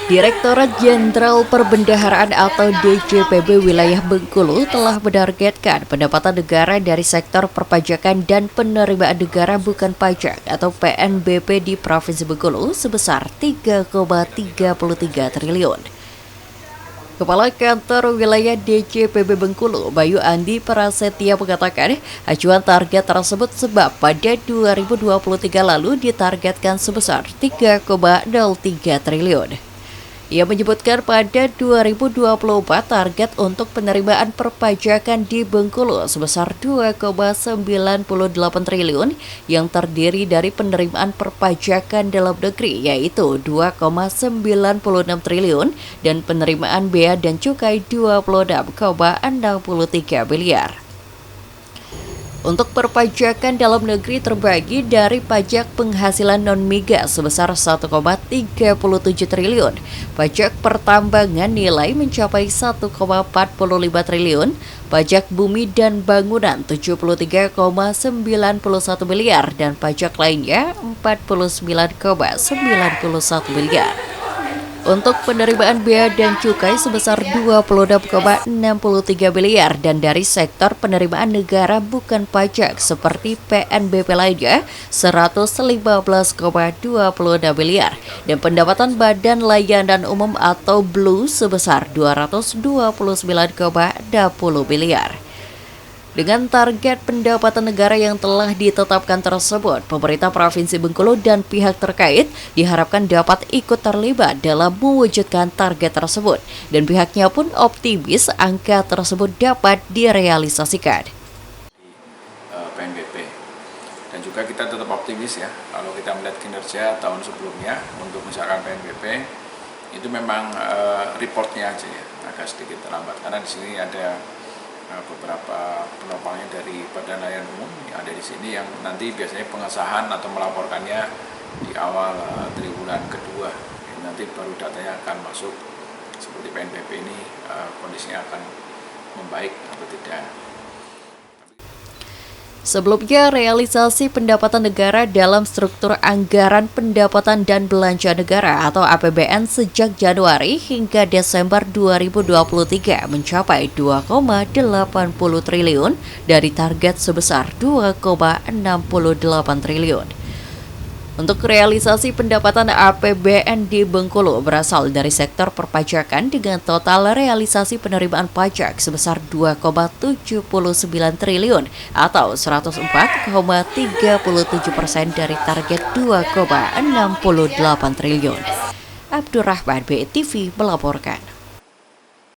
Direktorat Jenderal Perbendaharaan atau DJPB Wilayah Bengkulu telah menargetkan pendapatan negara dari sektor perpajakan dan penerimaan negara bukan pajak atau PNBP di Provinsi Bengkulu sebesar 3,33 triliun. Kepala Kantor Wilayah DJPB Bengkulu, Bayu Andi Prasetya mengatakan, acuan target tersebut sebab pada 2023 lalu ditargetkan sebesar 3,03 triliun. Ia menyebutkan pada 2024 target untuk penerimaan perpajakan di Bengkulu sebesar 2,98 triliun yang terdiri dari penerimaan perpajakan dalam negeri yaitu 2,96 triliun dan penerimaan bea dan cukai 26,63 miliar. Untuk perpajakan dalam negeri terbagi dari pajak penghasilan non-migas sebesar 1,37 triliun, pajak pertambangan nilai mencapai 1,45 triliun, pajak bumi dan bangunan 73,91 miliar, dan pajak lainnya 49,91 miliar. Untuk penerimaan bea dan cukai sebesar 26,63 miliar dan dari sektor penerimaan negara bukan pajak seperti PNBP lainnya 115,26 miliar dan pendapatan Badan Layanan Umum atau BLU sebesar 229,20 miliar. Dengan target pendapatan negara yang telah ditetapkan tersebut, pemerintah Provinsi Bengkulu dan pihak terkait diharapkan dapat ikut terlibat dalam mewujudkan target tersebut, dan pihaknya pun optimis angka tersebut dapat direalisasikan. PNBP. Dan juga kita tetap optimis ya, kalau kita melihat kinerja tahun sebelumnya untuk misalkan PNBP, itu memang reportnya aja ya, agak sedikit terlambat, karena di sini ada beberapa penopangnya dari Badan Layanan Umum yang ada di sini yang nanti biasanya pengesahan atau melaporkannya di awal triwulan kedua. Nanti baru datanya akan masuk seperti PNBP ini kondisinya akan membaik atau tidak. Sebelumnya, realisasi pendapatan negara dalam struktur anggaran pendapatan dan belanja negara atau APBN sejak Januari hingga Desember 2023 mencapai 2,80 triliun dari target sebesar 2,68 triliun. Untuk realisasi pendapatan APBN di Bengkulu berasal dari sektor perpajakan dengan total realisasi penerimaan pajak sebesar 2,79 triliun atau 104,37% dari target 2,68 triliun. Abdurrahman BTV melaporkan.